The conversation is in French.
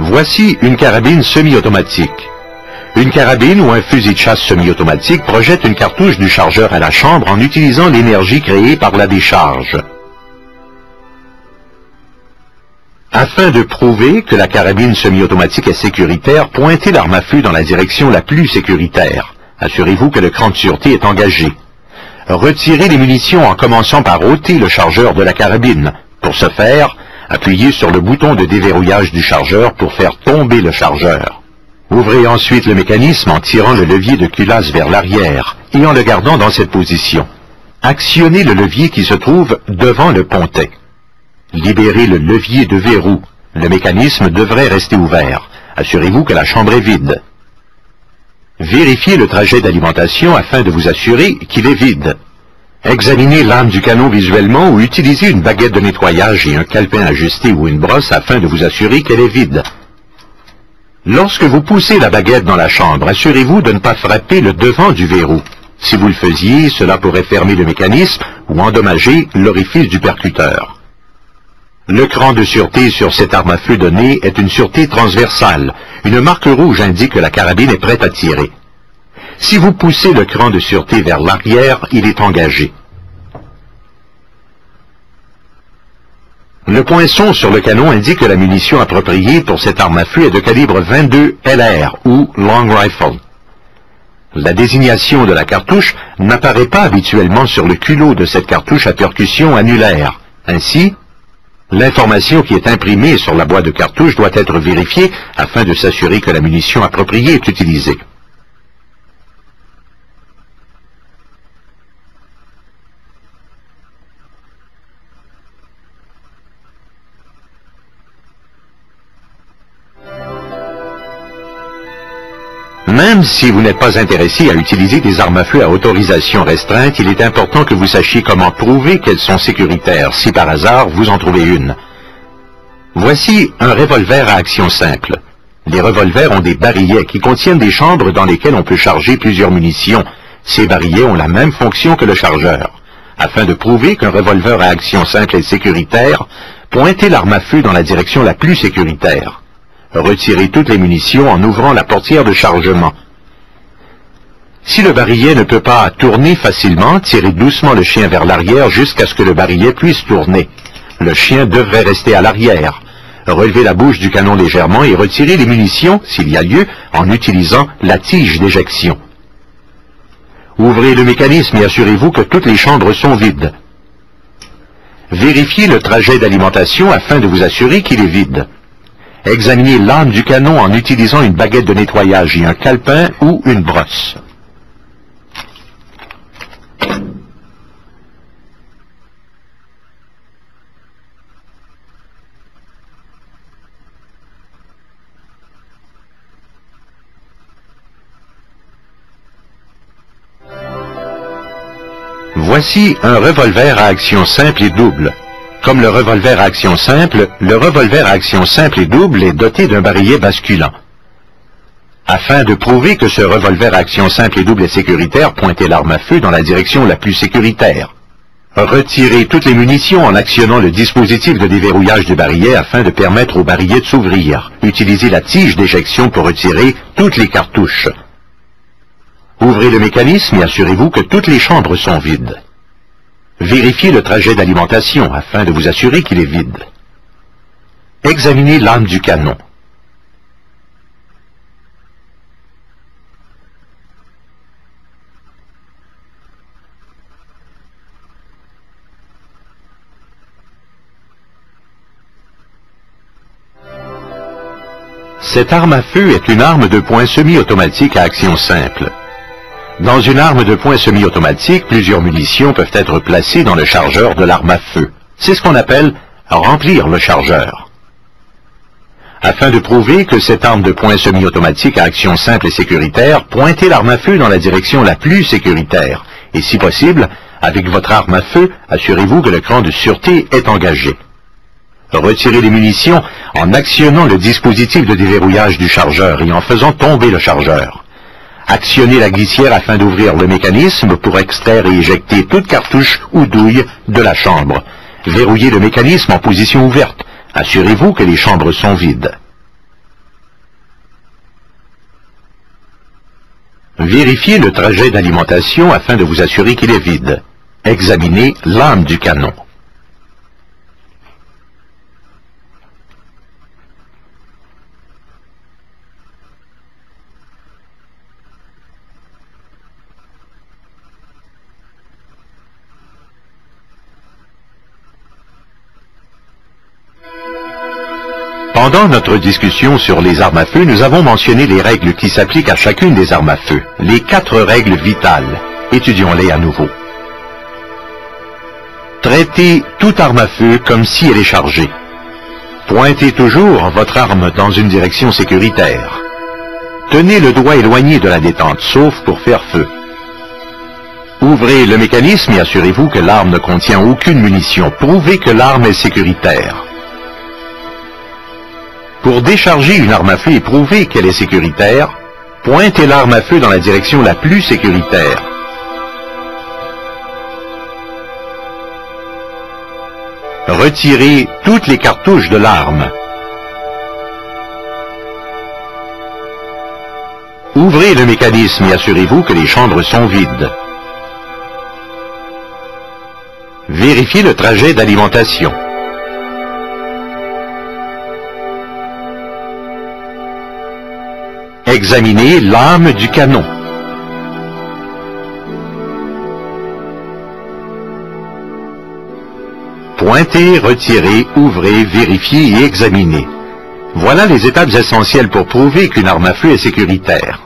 Voici une carabine semi-automatique. Une carabine ou un fusil de chasse semi-automatique projette une cartouche du chargeur à la chambre en utilisant l'énergie créée par la décharge. Afin de prouver que la carabine semi-automatique est sécuritaire, pointez l'arme à feu dans la direction la plus sécuritaire. Assurez-vous que le cran de sûreté est engagé. Retirez les munitions en commençant par ôter le chargeur de la carabine. Pour ce faire, appuyez sur le bouton de déverrouillage du chargeur pour faire tomber le chargeur. Ouvrez ensuite le mécanisme en tirant le levier de culasse vers l'arrière et en le gardant dans cette position. Actionnez le levier qui se trouve devant le pontet. Libérez le levier de verrou. Le mécanisme devrait rester ouvert. Assurez-vous que la chambre est vide. Vérifiez le trajet d'alimentation afin de vous assurer qu'il est vide. Examinez l'arme du canon visuellement ou utilisez une baguette de nettoyage et un calepin ajusté ou une brosse afin de vous assurer qu'elle est vide. Lorsque vous poussez la baguette dans la chambre, assurez-vous de ne pas frapper le devant du verrou. Si vous le faisiez, cela pourrait fermer le mécanisme ou endommager l'orifice du percuteur. Le cran de sûreté sur cette arme à feu donnée est une sûreté transversale. Une marque rouge indique que la carabine est prête à tirer. Si vous poussez le cran de sûreté vers l'arrière, il est engagé. Le poinçon sur le canon indique que la munition appropriée pour cette arme à feu est de calibre 22 LR ou Long Rifle. La désignation de la cartouche n'apparaît pas habituellement sur le culot de cette cartouche à percussion annulaire. Ainsi, l'information qui est imprimée sur la boîte de cartouche doit être vérifiée afin de s'assurer que la munition appropriée est utilisée. Même si vous n'êtes pas intéressé à utiliser des armes à feu à autorisation restreinte, il est important que vous sachiez comment prouver qu'elles sont sécuritaires, si par hasard vous en trouvez une. Voici un revolver à action simple. Les revolvers ont des barillets qui contiennent des chambres dans lesquelles on peut charger plusieurs munitions. Ces barillets ont la même fonction que le chargeur. Afin de prouver qu'un revolver à action simple est sécuritaire, pointez l'arme à feu dans la direction la plus sécuritaire. Retirez toutes les munitions en ouvrant la portière de chargement. Si le barillet ne peut pas tourner facilement, tirez doucement le chien vers l'arrière jusqu'à ce que le barillet puisse tourner. Le chien devrait rester à l'arrière. Relevez la bouche du canon légèrement et retirez les munitions, s'il y a lieu, en utilisant la tige d'éjection. Ouvrez le mécanisme et assurez-vous que toutes les chambres sont vides. Vérifiez le trajet d'alimentation afin de vous assurer qu'il est vide. Examinez l'âme du canon en utilisant une baguette de nettoyage et un calepin ou une brosse. Voici un revolver à action simple et double. Comme le revolver à action simple, le revolver à action simple et double est doté d'un barillet basculant. Afin de prouver que ce revolver à action simple et double est sécuritaire, pointez l'arme à feu dans la direction la plus sécuritaire. Retirez toutes les munitions en actionnant le dispositif de déverrouillage du barillet afin de permettre au barillet de s'ouvrir. Utilisez la tige d'éjection pour retirer toutes les cartouches. Ouvrez le mécanisme et assurez-vous que toutes les chambres sont vides. Vérifiez le trajet d'alimentation afin de vous assurer qu'il est vide. Examinez l'âme du canon. Cette arme à feu est une arme de poing semi-automatique à action simple. Dans une arme de poing semi-automatique, plusieurs munitions peuvent être placées dans le chargeur de l'arme à feu. C'est ce qu'on appelle remplir le chargeur. Afin de prouver que cette arme de poing semi-automatique à action simple est sécuritaire, pointez l'arme à feu dans la direction la plus sécuritaire. Et si possible, avec votre arme à feu, assurez-vous que le cran de sûreté est engagé. Retirez les munitions en actionnant le dispositif de déverrouillage du chargeur et en faisant tomber le chargeur. Actionnez la glissière afin d'ouvrir le mécanisme pour extraire et éjecter toute cartouche ou douille de la chambre. Verrouillez le mécanisme en position ouverte. Assurez-vous que les chambres sont vides. Vérifiez le trajet d'alimentation afin de vous assurer qu'il est vide. Examinez l'âme du canon. Pendant notre discussion sur les armes à feu, nous avons mentionné les règles qui s'appliquent à chacune des armes à feu. Les 4 règles vitales. Étudions-les à nouveau. Traitez toute arme à feu comme si elle est chargée. Pointez toujours votre arme dans une direction sécuritaire. Tenez le doigt éloigné de la détente, sauf pour faire feu. Ouvrez le mécanisme et assurez-vous que l'arme ne contient aucune munition. Prouvez que l'arme est sécuritaire. Pour décharger une arme à feu et prouver qu'elle est sécuritaire, pointez l'arme à feu dans la direction la plus sécuritaire. Retirez toutes les cartouches de l'arme. Ouvrez le mécanisme et assurez-vous que les chambres sont vides. Vérifiez le trajet d'alimentation. Examinez l'âme du canon. Pointez, retirez, ouvrez, vérifiez et examinez. Voilà les étapes essentielles pour prouver qu'une arme à feu est sécuritaire.